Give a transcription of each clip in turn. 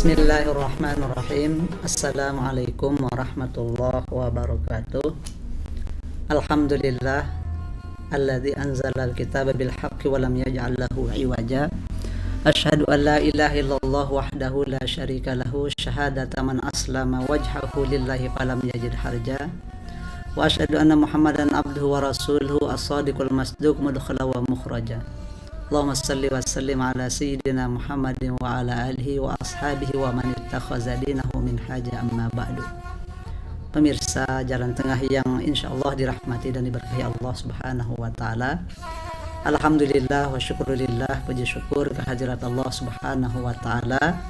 Bismillahirrahmanirrahim. Assalamualaikum warahmatullahi wabarakatuh. Alhamdulillah alladzi anzala al-kitaba bil haqqi wa lam yaj'al lahu iwaja. Asyhadu an la ilaha illallah wahdahu la syarika lahu syahadata man aslama wajhahu lillahi falam yajid harja. Wa asyhadu anna Muhammadan abduhu wa rasuluhu as-sadiqul masduq mudkhala wa mukhraja. Allahumma salli wa sallim ala sayyidina Muhammadin wa ala alihi wa ashabihi wa man ittakhaza dinahu min haja amma ba'du. Pemirsa Jalan Tengah yang insyaallah dirahmati dan diberkahi Allah Subhanahu wa taala. Alhamdulillah wa syukurillah, puji syukur kehadirat Allah Subhanahu wa taala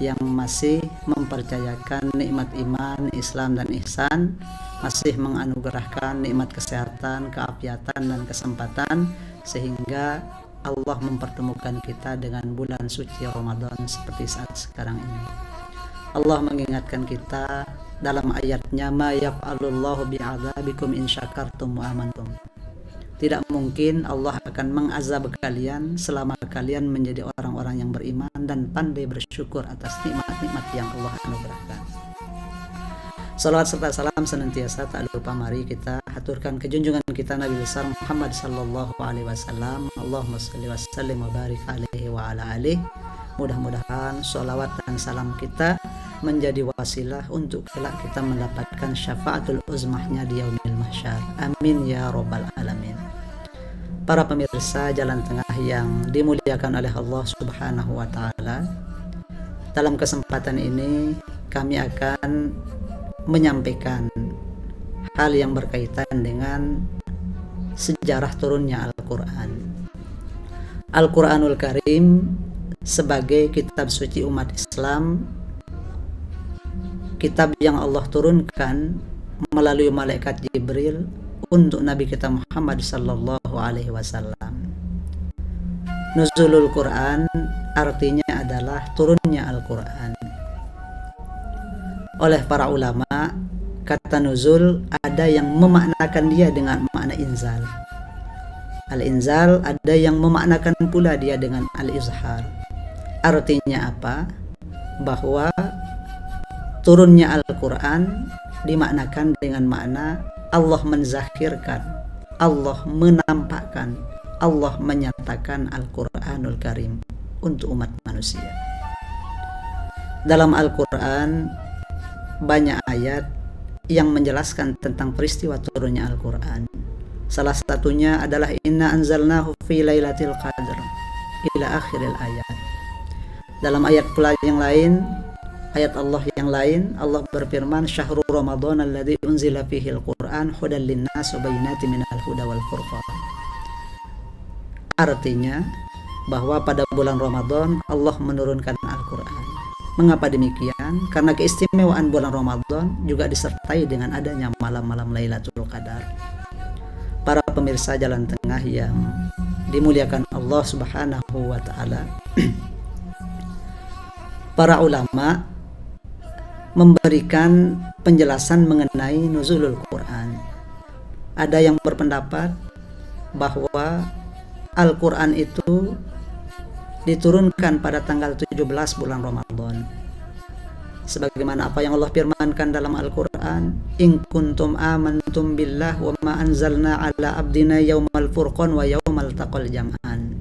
yang masih mempercayakan nikmat iman, Islam dan ihsan, masih menganugerahkan nikmat kesehatan, keafiatan dan kesempatan sehingga Allah mempertemukan kita dengan bulan suci Ramadan seperti saat sekarang ini. Allah mengingatkan kita dalam ayatnya, ma yaf'alullahu bi'adzabikum in syakartum wa amantum. Tidak mungkin Allah akan mengazab kalian selama kalian menjadi orang-orang yang beriman dan pandai bersyukur atas nikmat-nikmat yang Allah anugerahkan. Salawat serta salam senantiasa tak lupa mari kita haturkan kejunjungan kita Nabi besar Muhammad sallallahu alaihi wasallam. Allahumma shalli wa sallim wa barik alaihi wa ala alihi. Mudah-mudahan salawat dan salam kita menjadi wasilah untuk kelak kita mendapatkan syafaatul uzmahnya di yaumil mahsyar. Amin ya rabbal alamin. Para pemirsa Jalan Tengah yang dimuliakan oleh Allah Subhanahu wa taala, dalam kesempatan ini kami akan menyampaikan hal yang berkaitan dengan sejarah turunnya Al-Quran. Al-Quranul Karim sebagai kitab suci umat Islam, kitab yang Allah turunkan melalui malaikat Jibril untuk Nabi kita Muhammad sallallahu alaihi wasallam. Nuzulul Quran artinya adalah turunnya Al-Quran. Oleh para ulama, kata nuzul ada yang memaknakan dia dengan makna inzal. Al-inzal ada yang memaknakan pula dia dengan al-izhar. Artinya apa? Bahwa turunnya Al-Quran dimaknakan dengan makna Allah menzahirkan, Allah menampakkan, Allah menyatakan Al-Quranul Karim untuk umat manusia. Dalam Al-Quran banyak ayat yang menjelaskan tentang peristiwa turunnya Al-Quran. Salah satunya adalah inna anzalnahu fi lailatul qadr ila akhiril ayat. Dalam ayat pula yang lain, ayat Allah yang lain, Allah berfirman syahrul ramadhan alladzi unzila fihi al-Qur'an hudal linnas wa bayyinatin minal huda wal furqan. Artinya bahwa pada bulan Ramadan Allah menurunkan Al-Quran. Mengapa demikian? Karena keistimewaan bulan Ramadan juga disertai dengan adanya malam-malam Lailatul Qadar. Para pemirsa Jalan Tengah yang dimuliakan Allah Subhanahu wa taala, para ulama memberikan penjelasan mengenai nuzulul Quran. Ada yang berpendapat bahwa Al-Quran itu diturunkan pada tanggal 17 bulan Ramadan. Sebagaimana apa yang Allah firmankan dalam Al-Quran, in kuntum amantum billah wa ma anzalna ala abdina yaumal furqan wa yaumal taqal jam'an.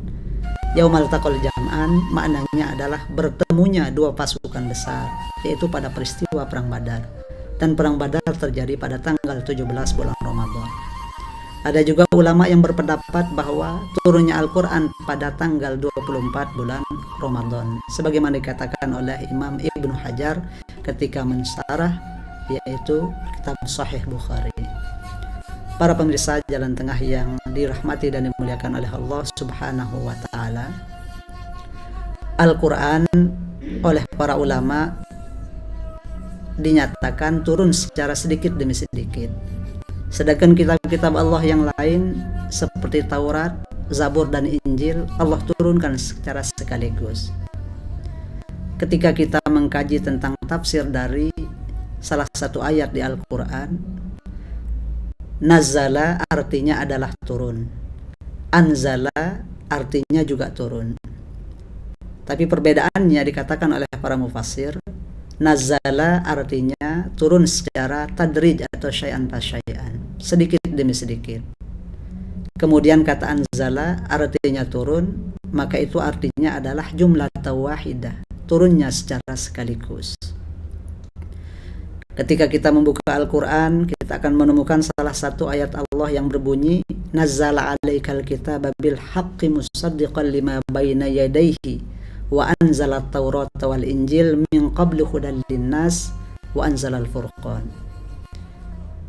Yaumal taqal jam'an maknanya adalah bertemunya dua pasukan besar, yaitu pada peristiwa perang Badar. Dan perang Badar terjadi pada tanggal 17 bulan Ramadan. Ada juga ulama yang berpendapat bahwa turunnya Al-Quran pada tanggal 24 bulan Ramadan, sebagaimana dikatakan oleh Imam Ibnu Hajar ketika mensyarah yaitu kitab Sahih Bukhari. Para pemirsa Jalan Tengah yang dirahmati dan dimuliakan oleh Allah Subhanahu wa taala, Al-Quran oleh para ulama dinyatakan turun secara sedikit demi sedikit. Sedangkan kitab-kitab Allah yang lain seperti Taurat, Zabur dan Injil Allah turunkan secara sekaligus. Ketika kita mengkaji tentang tafsir dari salah satu ayat di Al-Quran, nazala artinya adalah turun, anzala artinya juga turun. Tapi perbedaannya dikatakan oleh para mufassir, nazala artinya turun secara tadrij atau syai'an fa syai'an, sedikit demi sedikit. Kemudian kata anzala artinya turun, maka itu artinya adalah jumlah wahidah, turunnya secara sekaligus. Ketika kita membuka Al-Quran, kita akan menemukan salah satu ayat Allah yang berbunyi, nazzala alaikal kitaba bil haqqi musaddiqan lima baina yadayhi wa anzala at-taurata wal injil min qablu hudan linnas wa anzala al-furqan.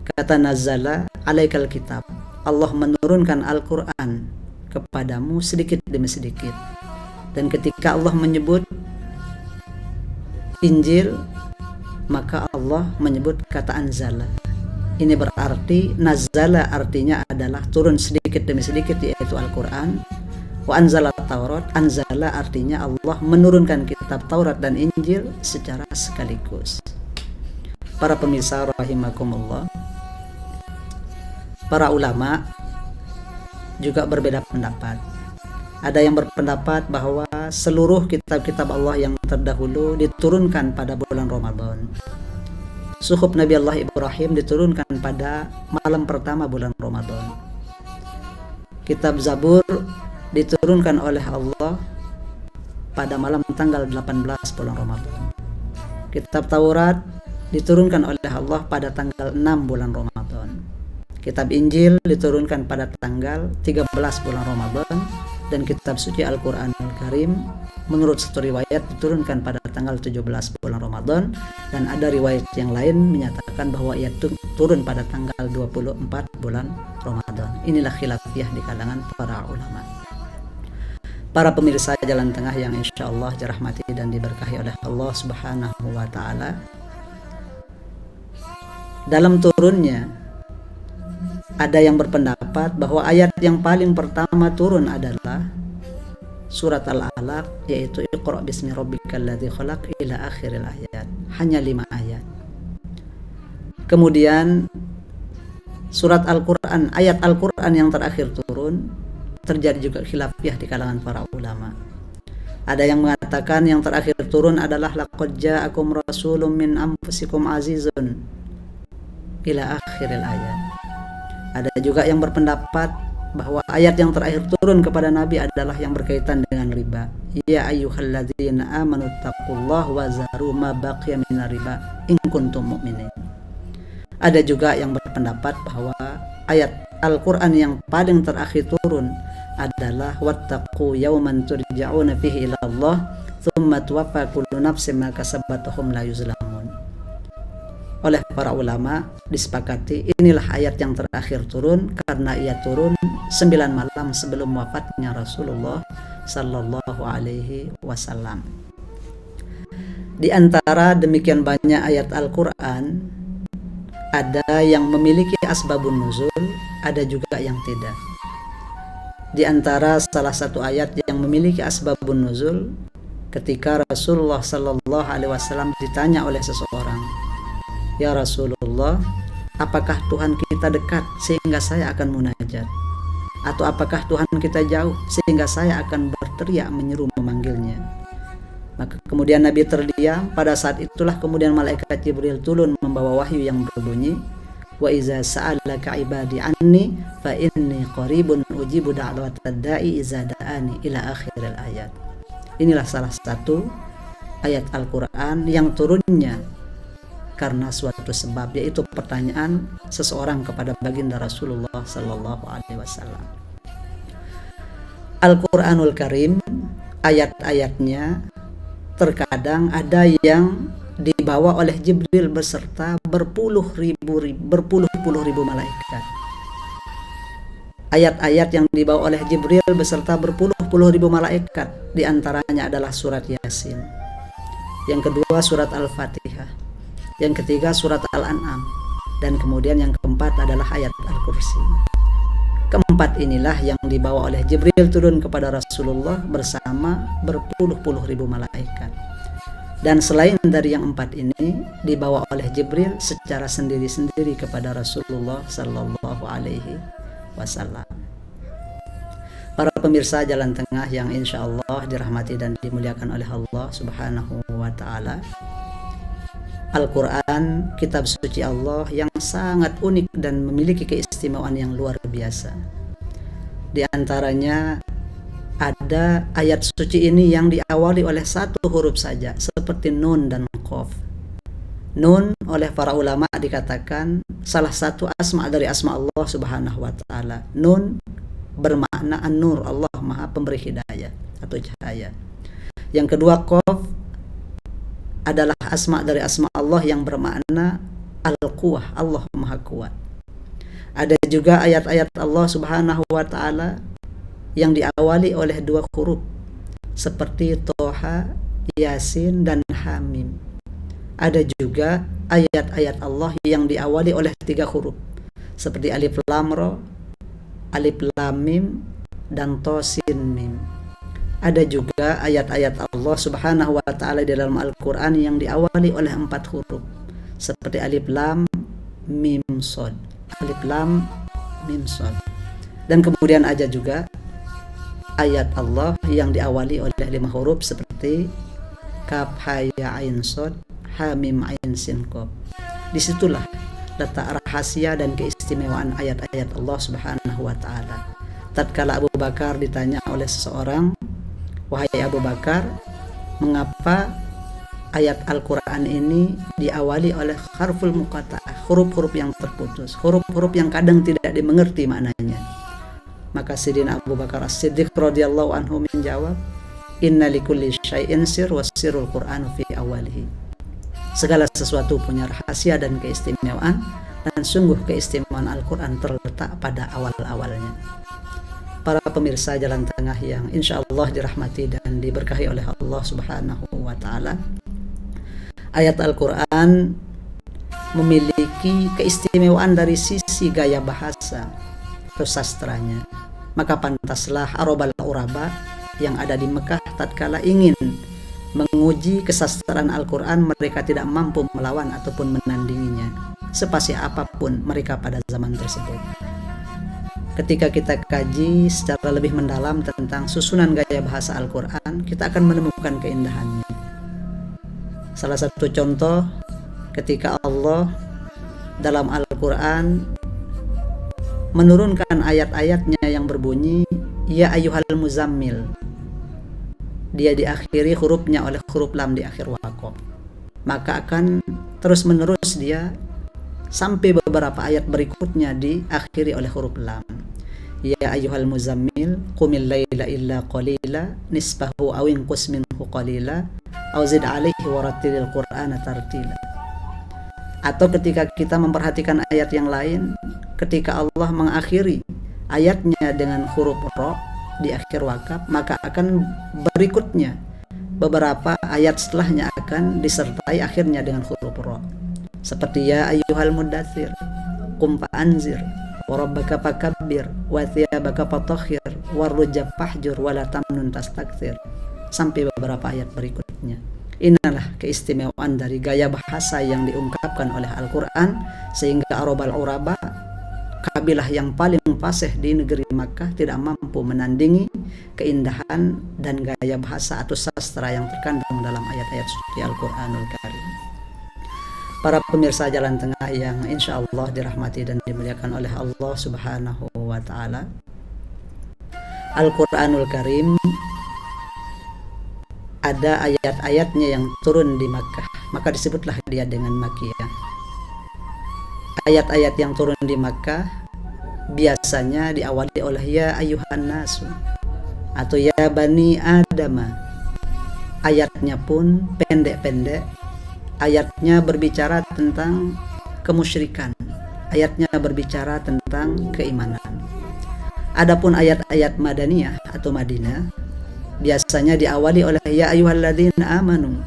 Kata nazzala alaikal kitab, Allah menurunkan Al-Quran kepadamu sedikit demi sedikit. Dan ketika Allah menyebut Injil, maka Allah menyebut kata anzala. Ini berarti nazala artinya adalah turun sedikit demi sedikit, yaitu Al-Quran. Wa anzala Taurat, anzala artinya Allah menurunkan kitab Taurat dan Injil secara sekaligus. Para pemirsa rahimakumullah, para ulama juga berbeda pendapat. Ada yang berpendapat bahwa seluruh kitab-kitab Allah yang terdahulu diturunkan pada bulan Ramadan. Suhuf Nabi Allah Ibrahim diturunkan pada malam pertama bulan Ramadan. Kitab Zabur diturunkan oleh Allah pada malam tanggal 18 bulan Ramadan. Kitab Taurat diturunkan oleh Allah pada tanggal 6 bulan Ramadan. Kitab Injil diturunkan pada tanggal 13 bulan Ramadan. Dan kitab suci Al-Quran Al-Karim menurut satu riwayat diturunkan pada tanggal 17 bulan Ramadan, dan ada riwayat yang lain menyatakan bahwa ia turun pada tanggal 24 bulan Ramadan. Inilah khilafiyah di kalangan para ulama. Para pemirsa Jalan Tengah yang insya Allah dirahmati dan diberkahi oleh Allah Subhanahu wa Ta'ala, dalam turunnya ada yang berpendapat bahwa ayat yang paling pertama turun adalah surat Al-Alaq, yaitu Iqra bismi rabbikal ladzi khalaq ila akhiril ayat. Hanya 5 ayat. Kemudian surat Al-Quran, ayat Al-Quran yang terakhir turun, terjadi juga khilafiyah di kalangan para ulama. Ada yang mengatakan yang terakhir turun adalah laqad ja'akum rasulun min anfusikum azizun ila akhiril ayat. Ada juga yang berpendapat bahwa ayat yang terakhir turun kepada Nabi adalah yang berkaitan dengan riba. Ya ayyuhalladzina amanu taqullaha wa zaru ma baqiya minar riba in kuntum mu'minin. Ada juga yang berpendapat bahwa ayat Al-Quran yang paling terakhir turun adalah wattaqu yawman turja'una fihi ila Allah thumma tuwaffa kullu nafsin ma kasabat wa hum la yuzlamun. Oleh para ulama disepakati inilah ayat yang terakhir turun karena ia turun 9 malam sebelum wafatnya Rasulullah sallallahu alaihi wasallam. Di antara demikian banyak ayat Al-Quran, ada yang memiliki asbabun nuzul, ada juga yang tidak. Di antara salah satu ayat yang memiliki asbabun nuzul, ketika Rasulullah sallallahu alaihi wasallam ditanya oleh seseorang, "Ya Rasulullah, apakah Tuhan kita dekat sehingga saya akan munajat? Atau apakah Tuhan kita jauh sehingga saya akan berteriak menyeru memanggilnya?" Maka kemudian Nabi terdiam. Pada saat itulah kemudian malaikat Jibril turun membawa wahyu yang berbunyi, "Wa iza sa'alaka ibadi anni fa inni qaribun ujibu da'watad da'i iza da'ani" ila akhiril ayat. Inilah salah satu ayat Al-Quran yang turunnya karena suatu sebab, yaitu pertanyaan seseorang kepada baginda Rasulullah sallallahu alaihi wasallam. Al-Quranul Karim, ayat-ayatnya terkadang ada yang dibawa oleh Jibril beserta berpuluh-puluh ribu malaikat. Ayat-ayat yang dibawa oleh Jibril beserta berpuluh-puluh ribu malaikat, diantaranya adalah surat Yasin, yang kedua surat Al-Fatihah, yang ketiga surat Al-An'am, dan kemudian yang keempat adalah ayat Al-Kursi. Keempat inilah yang dibawa oleh Jibril turun kepada Rasulullah bersama berpuluh-puluh ribu malaikat. Dan selain dari yang empat ini, dibawa oleh Jibril secara sendiri-sendiri kepada Rasulullah sallallahu alaihi wasallam. Para pemirsa Jalan Tengah yang insya Allah dirahmati dan dimuliakan oleh Allah Subhanahu wa Ta'ala, Al-Quran, kitab suci Allah yang sangat unik dan memiliki keistimewaan yang luar biasa. Di antaranya ada ayat suci ini yang diawali oleh satu huruf saja, seperti Nun dan Qaf. Nun oleh para ulama dikatakan salah satu asma dari asma Allah Subhanahu wa Ta'ala. Nun bermakna An-Nur, Allah Maha Pemberi Hidayah atau cahaya. Yang kedua, Qaf adalah asma dari asma Allah yang bermakna Al-Quwah, Allah Maha Kuat. Ada juga ayat-ayat Allah Subhanahu wa Ta'ala yang diawali oleh dua huruf seperti Toha, Yasin, dan Hamim. Ada juga ayat-ayat Allah yang diawali oleh tiga huruf seperti Alif Lam Ra, Alif Lam Mim, dan Tosin Mim. Ada juga ayat-ayat Allah Subhanahu wa Ta'ala di dalam Al-Quran yang diawali oleh empat huruf seperti Alif Lam Mim Sod, Alif Lam Mim Sod. Dan kemudian ada juga ayat Allah yang diawali oleh lima huruf seperti Kaf Ha Ya Ain Sod, Ha Mim Ain Sin Qaf. Disitulah letak rahasia dan keistimewaan ayat-ayat Allah Subhanahu wa Ta'ala. Tatkala Abu Bakar ditanya oleh seseorang, "Wahai Abu Bakar, mengapa ayat Al-Quran ini diawali oleh harful muqatta'ah, huruf-huruf yang terputus, huruf-huruf yang kadang tidak dimengerti maknanya?" Maka Sidina Abu Bakar As-Siddiq radhiyallahu anhu menjawab, "Inna likulli syai'in sir wa sirrul Qur'anu fi awalihi." Segala sesuatu punya rahasia dan keistimewaan, dan sungguh keistimewaan Al-Quran terletak pada awal-awalnya. Para pemirsa Jalan Tengah yang insya Allah dirahmati dan diberkahi oleh Allah Subhanahu wa Ta'ala, ayat Al-Quran memiliki keistimewaan dari sisi gaya bahasa atau sastranya. Maka pantaslah arobal uraba yang ada di Mekah tatkala ingin menguji kesastraan Al-Quran, mereka tidak mampu melawan ataupun menandinginya, sepasih apapun mereka pada zaman tersebut. Ketika kita kaji secara lebih mendalam tentang susunan gaya bahasa Al-Quran, kita akan menemukan keindahannya. Salah satu contoh, ketika Allah dalam Al-Quran menurunkan ayat-ayatnya yang berbunyi Ya Ayyuhal Muzammil, dia diakhiri hurufnya oleh huruf lam di akhir waqaf, maka akan terus menerus dia sampai beberapa ayat berikutnya diakhiri oleh huruf lam. Ya ayyuhal muzammil qumil laila illa qalila nisfahu aw inqus minhu qalila aw zid alaihi warattilil qur'ana tartila. Atau ketika kita memperhatikan ayat yang lain, ketika Allah mengakhiri ayatnya dengan huruf ra di akhir wakaf, maka akan berikutnya beberapa ayat setelahnya akan disertai akhirnya dengan huruf ra, seperti ya ayyuhal mudaththir qum fa'anzir wa rabbaka fakabbir wa thiyabaka fatahhir warujza fahjur wa la tamnun tastakthir, sampai beberapa ayat berikutnya. Inilah keistimewaan dari gaya bahasa yang diungkapkan oleh Al-Quran, sehingga arobal uraba, kabilah yang paling fasih di negeri Makkah, tidak mampu menandingi keindahan dan gaya bahasa atau sastra yang terkandung dalam ayat-ayat suci Al-Quranul Karim. Para pemirsa Jalan Tengah yang insya Allah dirahmati dan dimuliakan oleh Allah Subhanahu wa Ta'ala, Al-Quranul Karim ada ayat-ayatnya yang turun di Makkah, maka disebutlah dia dengan Makkiyah. Ayat-ayat yang turun di Makkah biasanya diawali oleh ya ayyuhan nasu atau ya bani adama. Ayatnya pun pendek-pendek, ayatnya berbicara tentang kemusyrikan, ayatnya berbicara tentang keimanan. Adapun ayat-ayat Madaniyah atau Madinah biasanya diawali oleh ya ayyuhalladzina amanu.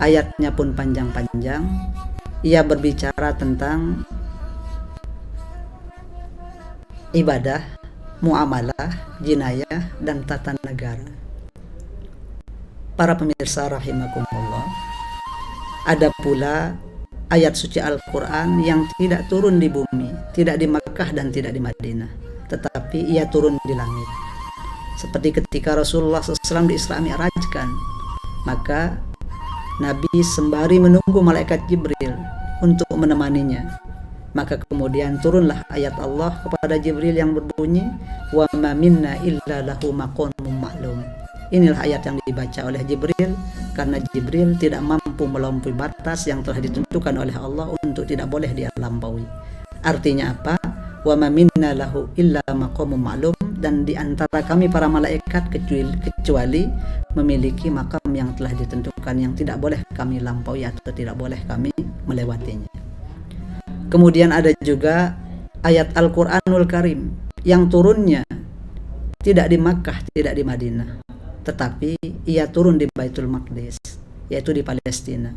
Ayatnya pun panjang-panjang, ia berbicara tentang ibadah, muamalah, jinayah, dan tata negara. Para pemirsa rahimakumullah, ada pula ayat suci Al-Quran yang tidak turun di bumi, tidak di Makkah dan tidak di Madinah, tetapi ia turun di langit. Seperti ketika Rasulullah SAW di Isra Mi'rajkan, maka Nabi sembari menunggu malaikat Jibril untuk menemaninya, maka kemudian turunlah ayat Allah kepada Jibril yang berbunyi, wa ma minna illa lahu maqamun ma'lum. Inilah ayat yang dibaca oleh Jibril, karena Jibril tidak mampu melampaui batas yang telah ditentukan oleh Allah untuk tidak boleh dia lampaui. Artinya apa? Wa ma minna lahu illa maqamun ma'lum, dan di antara kami para malaikat kecuali memiliki makam yang telah ditentukan yang tidak boleh kami lampaui atau tidak boleh kami melewatinya. Kemudian ada juga ayat Al-Qur'anul Karim yang turunnya tidak di Makkah, tidak di Madinah, tetapi ia turun di Baitul Maqdis, yaitu di Palestina.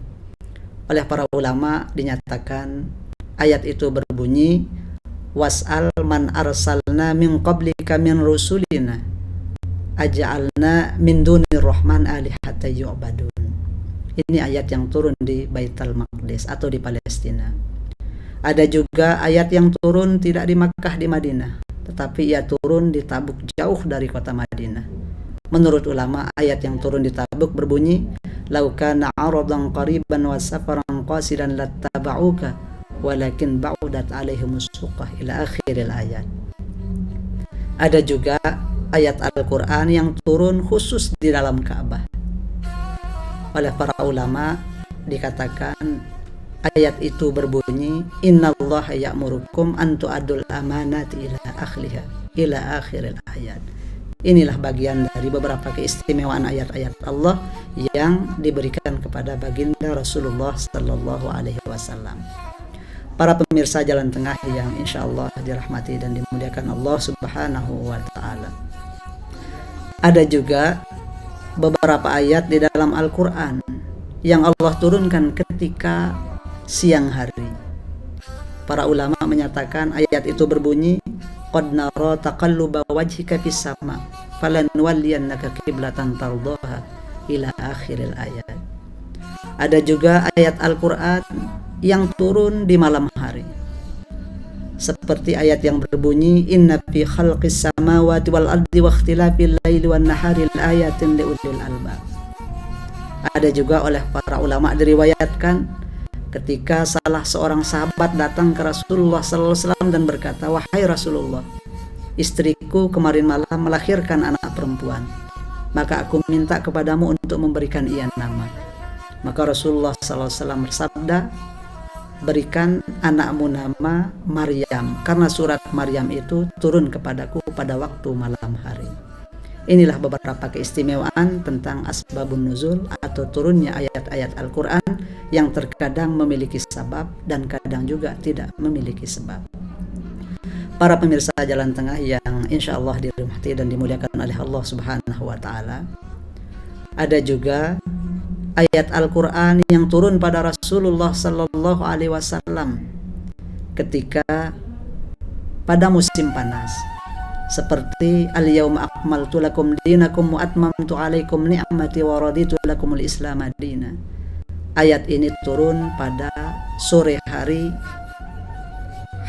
Oleh para ulama dinyatakan ayat itu berbunyi, was'al man arsalna min qablika min rusulina aj'alna min dunir rahman alihata yu'badun. Ini ayat yang turun di Baitul Maqdis atau di Palestina. Ada juga ayat yang turun tidak di Makkah, di Madinah, tetapi ia turun di Tabuk, jauh dari kota Madinah. Menurut ulama, ayat yang turun di Tabuk berbunyi, lau kana 'aradan qariban wa safaran qasidan lattaba'uka walakin ba'udat 'alaihimus suqah ila akhiril ayat. Ada juga ayat Al-Qur'an yang turun khusus di dalam Ka'bah. Oleh para ulama dikatakan ayat itu berbunyi, innallaha ya'murukum an tu'addul amanati ila ahliha ila akhiril ayat. Inilah bagian dari beberapa keistimewaan ayat-ayat Allah yang diberikan kepada baginda Rasulullah sallallahu alaihi wasallam. Para pemirsa Jalan Tengah yang insyaallah dirahmati dan dimuliakan Allah Subhanahu wa taala. Ada juga beberapa ayat di dalam Al-Qur'an yang Allah turunkan ketika siang hari. Para ulama menyatakan ayat itu berbunyi, qad nara taqalluba wajhika fis sama falanwalliyannaka qiblatan tardaha ila akhiril ayat. Ada juga ayat Al-Qur'an yang turun di malam hari, seperti ayat yang berbunyi, inna fi khalqis samawati wal ardi wa ikhtilafil laili wan nahari ayatin liulil albab. Ada juga oleh para ulama diriwayatkan ketika salah seorang sahabat datang ke Rasulullah SAW dan berkata, wahai Rasulullah, istriku kemarin malam melahirkan anak perempuan, maka aku minta kepadamu untuk memberikan ia nama. Maka Rasulullah SAW bersabda, berikan anakmu nama Maryam, karena surat Maryam itu turun kepadaku pada waktu malam hari. Inilah beberapa keistimewaan tentang asbabun nuzul atau turunnya ayat-ayat Al-Quran yang terkadang memiliki sebab dan kadang juga tidak memiliki sebab. Para pemirsa Jalan Tengah yang insya Allah dirahmati dan dimuliakan oleh Allah Subhanahu wa Ta'ala, ada juga ayat Al-Quran yang turun pada Rasulullah Sallallahu Alaihi Wasallam ketika pada musim panas, seperti al-yawma akmaltu lakum dinakum wa atmamtu alaikum ni'mati wa raditu lakumul islam madina. Ayat ini turun pada sore hari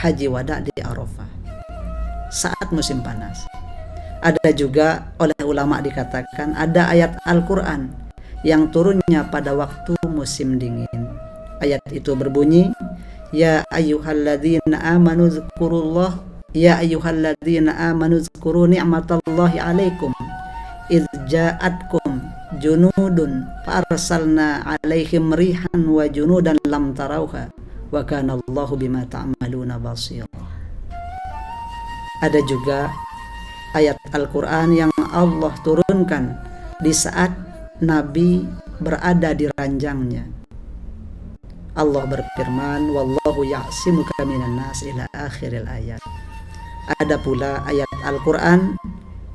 Haji Wada di Arafah saat musim panas. Ada juga oleh ulama dikatakan ada ayat Al-Quran yang turunnya pada waktu musim dingin. Ayat itu berbunyi, ya ayyuhalladzina amanu dzkurullah ya ayyuhalladzina amanu dzkuru ni'matallahi 'alaikum idz ja'atkum junudun farsalna 'alaihim rihan wa junudan lam tarauha wa kana Allahu bima ta'maluna basir. Ada juga ayat Al-Qur'an yang Allah turunkan di saat Nabi berada di ranjangnya. Allah berfirman, wallahu ya'simuka minan nas ila akhiril ayat. Ada pula ayat Al-Quran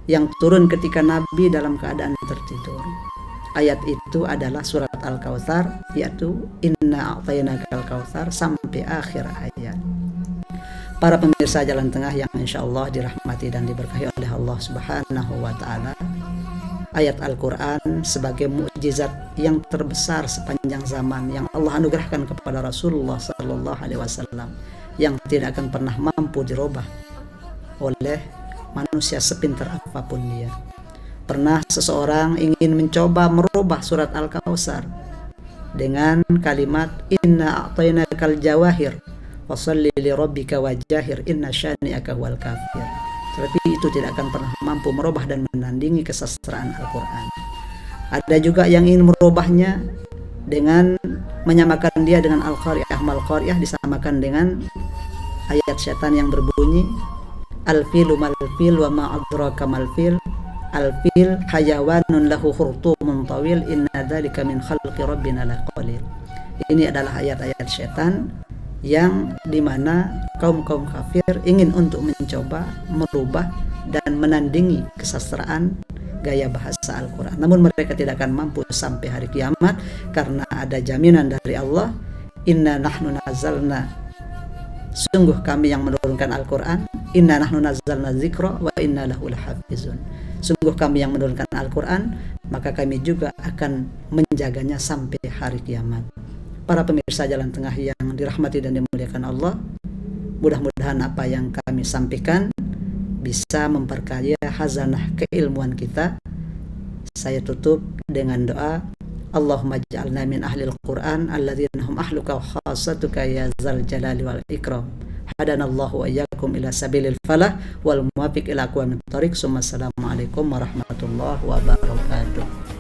yang turun ketika Nabi dalam keadaan tertidur. Ayat itu adalah surat Al-Kautsar, yaitu inna a'tainakal kautsar sampai akhir ayat. Para pemirsa Jalan Tengah yang insya Allah dirahmati dan diberkahi oleh Allah Subhanahu wa Ta'ala, ayat Al-Quran sebagai mukjizat yang terbesar sepanjang zaman yang Allah anugerahkan kepada Rasulullah Sallallahu Alaihi Wasallam, yang tidak akan pernah mampu dirubah oleh manusia sepintar apapun dia. Pernah seseorang ingin mencoba merubah surat Al-Kautsar dengan kalimat inna a'tainakal jawahir wasalli li rabbika wajahir inna syani'aka huwal kafir. Tetapi itu tidak akan pernah mampu merubah dan menandingi kesastraan Al-Quran. Ada juga yang ingin merubahnya dengan menyamakan dia dengan Al-Qari'ah. Mal-Qari'ah disamakan dengan ayat syaitan yang berbunyi al-filu mal-fil wa ma adraka mal-fil al-fil hayawanun lahu khurtumun tawil inna dzalika min khalqi rabbina laqalil. Ini adalah ayat-ayat syaitan yang dimana kaum-kaum kafir ingin untuk mencoba merubah dan menandingi kesastraan gaya bahasa Al-Quran. Namun mereka tidak akan mampu sampai hari kiamat karena ada jaminan dari Allah, inna nahnu nazzalna, sungguh kami yang menurunkan Al-Quran, inna nahnu nazzalna dzikra wa inna lahu lahafizun. Sungguh kami yang menurunkan Al-Quran, maka kami juga akan menjaganya sampai hari kiamat. Para pemirsa Jalan Tengah yang dirahmati dan dimuliakan Allah, mudah-mudahan apa yang kami sampaikan bisa memperkaya khazanah keilmuan kita. Saya tutup dengan doa, Allahumma ja'alna min ahlil Qur'an alladzina hum ahluka wa khassatuka ya zal jalali wal ikram. Hadanallahu wa iyyakum ila sabilil falah wal muwafiq ila aqwamit thariq. Assalamualaikum warahmatullahi wabarakatuh.